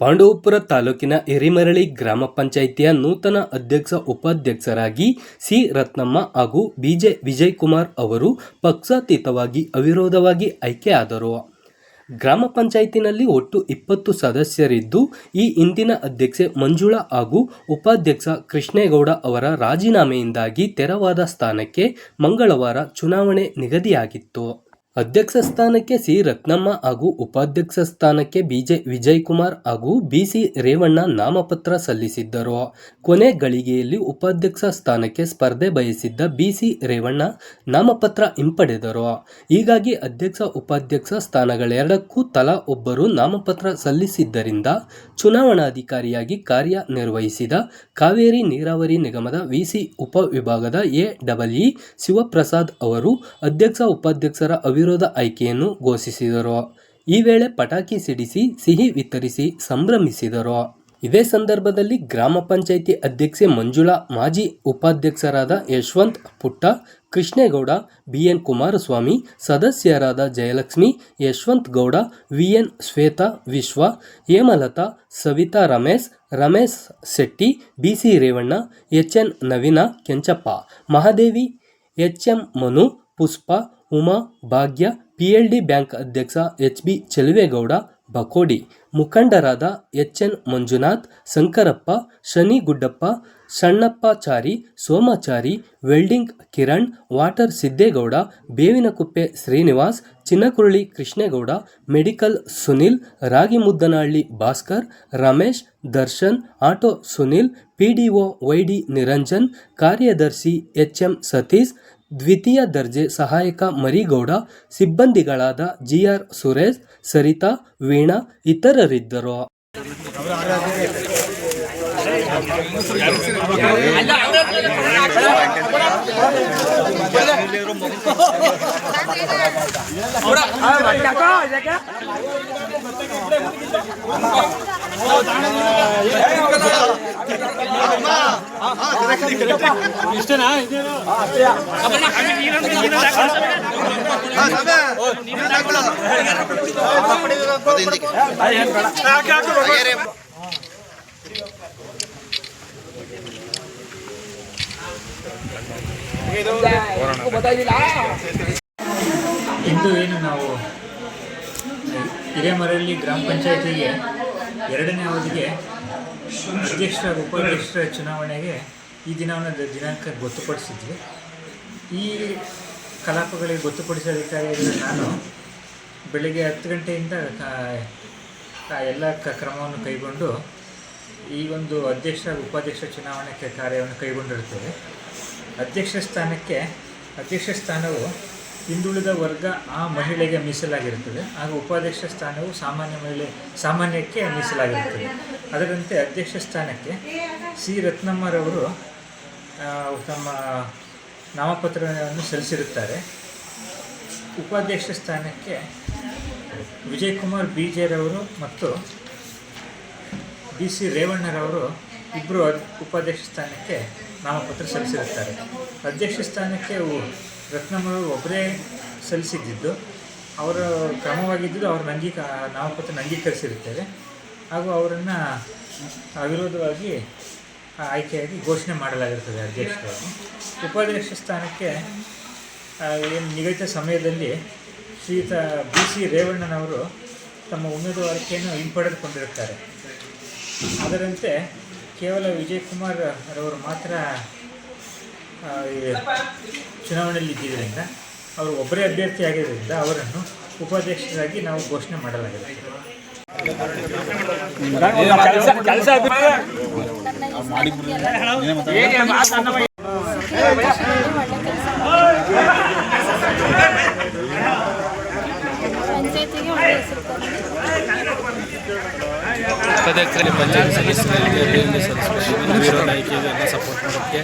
ಪಾಂಡವಪುರ ತಾಲೂಕಿನ ಹಿರೇಮರಳಿ ಗ್ರಾಮ ಪಂಚಾಯಿತಿಯ ನೂತನ ಅಧ್ಯಕ್ಷ ಉಪಾಧ್ಯಕ್ಷರಾಗಿ ಸಿ ರತ್ನಮ್ಮ ಹಾಗೂ ಬಿಜೆ ವಿಜಯಕುಮಾರ್ ಅವರು ಪಕ್ಷಾತೀತವಾಗಿ ಅವಿರೋಧವಾಗಿ ಆಯ್ಕೆಯಾದರು. ಗ್ರಾಮ ಪಂಚಾಯಿತಿನಲ್ಲಿ ಒಟ್ಟು 20 ಸದಸ್ಯರಿದ್ದು, ಈ ಹಿಂದಿನ ಅಧ್ಯಕ್ಷೆ ಮಂಜುಳಾ ಹಾಗೂ ಉಪಾಧ್ಯಕ್ಷ ಕೃಷ್ಣೇಗೌಡ ಅವರ ರಾಜೀನಾಮೆಯಿಂದಾಗಿ ತೆರವಾದ ಸ್ಥಾನಕ್ಕೆ ಮಂಗಳವಾರ ಚುನಾವಣೆ ನಿಗದಿಯಾಗಿತ್ತು. ಅಧ್ಯಕ್ಷ ಸ್ಥಾನಕ್ಕೆ ಸಿ ರತ್ನಮ್ಮ ಹಾಗೂ ಉಪಾಧ್ಯಕ್ಷ ಸ್ಥಾನಕ್ಕೆ ಬಿಜೆ ವಿಜಯಕುಮಾರ್ ಹಾಗೂ ಬಿಸಿ ರೇವಣ್ಣ ನಾಮಪತ್ರ ಸಲ್ಲಿಸಿದ್ದರು. ಕೊನೆ ಗಳಿಗೆಯಲ್ಲಿ ಉಪಾಧ್ಯಕ್ಷ ಸ್ಥಾನಕ್ಕೆ ಸ್ಪರ್ಧೆ ಬಯಸಿದ್ದ ಬಿಸಿ ರೇವಣ್ಣ ನಾಮಪತ್ರ ಹಿಂಪಡೆದರು. ಹೀಗಾಗಿ ಅಧ್ಯಕ್ಷ ಉಪಾಧ್ಯಕ್ಷ ಸ್ಥಾನಗಳೆರಡಕ್ಕೂ ತಲಾ ಒಬ್ಬರು ನಾಮಪತ್ರ ಸಲ್ಲಿಸಿದ್ದರಿಂದ ಚುನಾವಣಾಧಿಕಾರಿಯಾಗಿ ಕಾರ್ಯನಿರ್ವಹಿಸಿದ ಕಾವೇರಿ ನೀರಾವರಿ ನಿಗಮದ ವಿಸಿ ಉಪವಿಭಾಗದ ಎ ಶಿವಪ್ರಸಾದ್ ಅವರು ಅಧ್ಯಕ್ಷ ಉಪಾಧ್ಯಕ್ಷರ ಅವಿರೋಧ ಆಯ್ಕೆಯನ್ನು ಘೋಷಿಸಿದರು. ಈ ವೇಳೆ ಪಟಾಕಿ ಸಿಡಿಸಿ ಸಿಹಿ ವಿತರಿಸಿ ಸಂಭ್ರಮಿಸಿದರು. ಇದೇ ಸಂದರ್ಭದಲ್ಲಿ ಗ್ರಾಮ ಪಂಚಾಯಿತಿ ಅಧ್ಯಕ್ಷೆ ಮಂಜುಳಾ, ಮಾಜಿ ಉಪಾಧ್ಯಕ್ಷರಾದ ಯಶವಂತ್ ಪುಟ್ಟ, ಕೃಷ್ಣೇಗೌಡ, ಬಿಎನ್ ಕುಮಾರಸ್ವಾಮಿ, ಸದಸ್ಯರಾದ Jayalakshmi, Yashwant Gowda, VN Shweta, Vishwa, Hemalatha, Savitha, Ramesh Shetty, BC Revanna, HN Naveena, Kenchappa, Mahadevi, HM Manu, Pushpa, Uma, Bhagya, PLD bank ಅಧ್ಯಕ್ಷ ಎಚ್ಬಿ ಚೆಲುವೇಗೌಡ, ಬಕೋಡಿ, ಮುಖಂಡರಾದ HN Manjunath, Shankarappa, Shaniguddappa, Sannappachari, Somachari, welding Kiran, water Siddegowda, Bevinakuppe Srinivas, Chinnakurali Krishnegowda, medical Sunil, Ragimuddanahalli Bhaskar, Ramesh, Darshan, auto Sunil, PDO YD Niranjan, ಕಾರ್ಯದರ್ಶಿ ಎಚ್ಎಂ ಸತೀಶ್, ದ್ವಿತೀಯ ದರ್ಜೆ ಸಹಾಯಕ ಮರಿಗೌಡ, ಸಿಬ್ಬಂದಿಗಳಾದ ಜಿಆರ್ ಸುರೇಶ್, ಸರಿತಾ, ವೀಣಾ ಇತರರಿದ್ದರು. ಇಂದು ಏನು ನಾವು ಹಿರೇಮರಳಿ ಗ್ರಾಮ ಪಂಚಾಯತಿಗೆ ಎರಡನೇ ಅವಧಿಗೆ ಅಧ್ಯಕ್ಷ ಉಪಾಧ್ಯಕ್ಷರ ಚುನಾವಣೆಗೆ ಈ ದಿನಾಂಕ ಗೊತ್ತುಪಡಿಸಿದ್ವಿ. ಈ ಕಲಾಪಗಳಿಗೆ ಗೊತ್ತುಪಡಿಸೋದಕ್ಕಾಗಿ ನಾನು ಬೆಳಗ್ಗೆ 10 ಗಂಟೆಯಿಂದ ಎಲ್ಲ ಕ್ರಮವನ್ನು ಕೈಗೊಂಡು ಈ ಒಂದು ಅಧ್ಯಕ್ಷ ಉಪಾಧ್ಯಕ್ಷ ಚುನಾವಣೆ ಕಾರ್ಯವನ್ನು ಕೈಗೊಂಡಿರುತ್ತೇವೆ. ಅಧ್ಯಕ್ಷ ಸ್ಥಾನವು ಹಿಂದುಳಿದ ವರ್ಗ ಆ ಮಹಿಳೆಗೆ ಮೀಸಲಾಗಿರುತ್ತದೆ ಹಾಗೂ ಉಪಾಧ್ಯಕ್ಷ ಸ್ಥಾನವು ಸಾಮಾನ್ಯಕ್ಕೆ ಮೀಸಲಾಗಿರುತ್ತದೆ. ಅದರಂತೆ ಅಧ್ಯಕ್ಷ ಸ್ಥಾನಕ್ಕೆ ಸಿ ರತ್ನಮ್ಮರವರು ತಮ್ಮ ನಾಮಪತ್ರವನ್ನು ಸಲ್ಲಿಸಿರುತ್ತಾರೆ. ಉಪಾಧ್ಯಕ್ಷ ಸ್ಥಾನಕ್ಕೆ ವಿಜಯಕುಮಾರ್ ಬಿಜೆರವರು ಮತ್ತು ಬಿಸಿ ರೇವಣ್ಣರವರು ಇಬ್ಬರು ಉಪಾಧ್ಯಕ್ಷ ಸ್ಥಾನಕ್ಕೆ ನಾಮಪತ್ರ ಸಲ್ಲಿಸಿರುತ್ತಾರೆ. ಅಧ್ಯಕ್ಷ ಸ್ಥಾನಕ್ಕೆ ರತ್ನಮ್ಮರವರು ಒಬ್ಬರೇ ಸಲ್ಲಿಸಿದ್ದು, ಅವರ ಕ್ರಮವಾಗಿದ್ದು ಅವರು ನಾಮಪತ್ರ ಅಂಗೀಕರಿಸಿರುತ್ತೇವೆ ಹಾಗೂ ಅವರನ್ನು ಅವಿರೋಧವಾಗಿ ಆಯ್ಕೆಯಾಗಿ ಘೋಷಣೆ ಮಾಡಲಾಗಿರುತ್ತದೆ ಅಧ್ಯಕ್ಷರಾಗಿ. ಉಪಾಧ್ಯಕ್ಷ ಸ್ಥಾನಕ್ಕೆ ಏನು ನಿಗದಿತ ಸಮಯದಲ್ಲಿ ಶ್ರೀಯುತ ಬಿಸಿ ರೇವಣ್ಣನವರು ತಮ್ಮ ಉಮೇದುವಾರಿಕೆಯನ್ನು ಹಿಂಪಡೆದುಕೊಂಡಿರುತ್ತಾರೆ. ಅದರಂತೆ ಕೇವಲ ವಿಜಯಕುಮಾರ್ ರವರು ಮಾತ್ರ ಚುನಾವಣೆಯಲ್ಲಿ ಇದ್ದಿದ್ದರಿಂದ ಅವರು ಒಬ್ಬರೇ ಅಭ್ಯರ್ಥಿ ಆಗಿದ್ದರಿಂದ ಅವರನ್ನು ಉಪಾಧ್ಯಕ್ಷರಾಗಿ ನಾವು ಘೋಷಣೆ ಮಾಡಲಾಗಿದೆ. ಉಪಾಧ್ಯಕ್ಷರಲ್ಲಿ ಪಂಚಾಯತ್ ಸದಸ್ಯರಿಗೆ ಅವಿರೋಧ ಆಯ್ಕೆಗೆ ಎಲ್ಲ ಸಪೋರ್ಟ್ ಮಾಡೋಕ್ಕೆ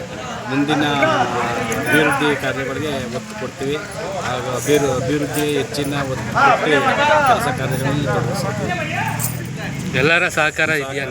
ಮುಂದಿನ ಅಭಿವೃದ್ಧಿ ಕಾರ್ಯಗಳಿಗೆ ಒತ್ತು ಕೊಡ್ತೀವಿ ಹಾಗೂ ಅಭಿವೃದ್ಧಿ ಹೆಚ್ಚಿನ ಒತ್ತು ಕೊಟ್ಟು ಕೆಲಸ ಕಾರ್ಯಗಳಲ್ಲಿ ತೊಡಗಿಸ್ತೀವಿ. ಎಲ್ಲರ ಸಹಕಾರ ಇದೆಯಾ?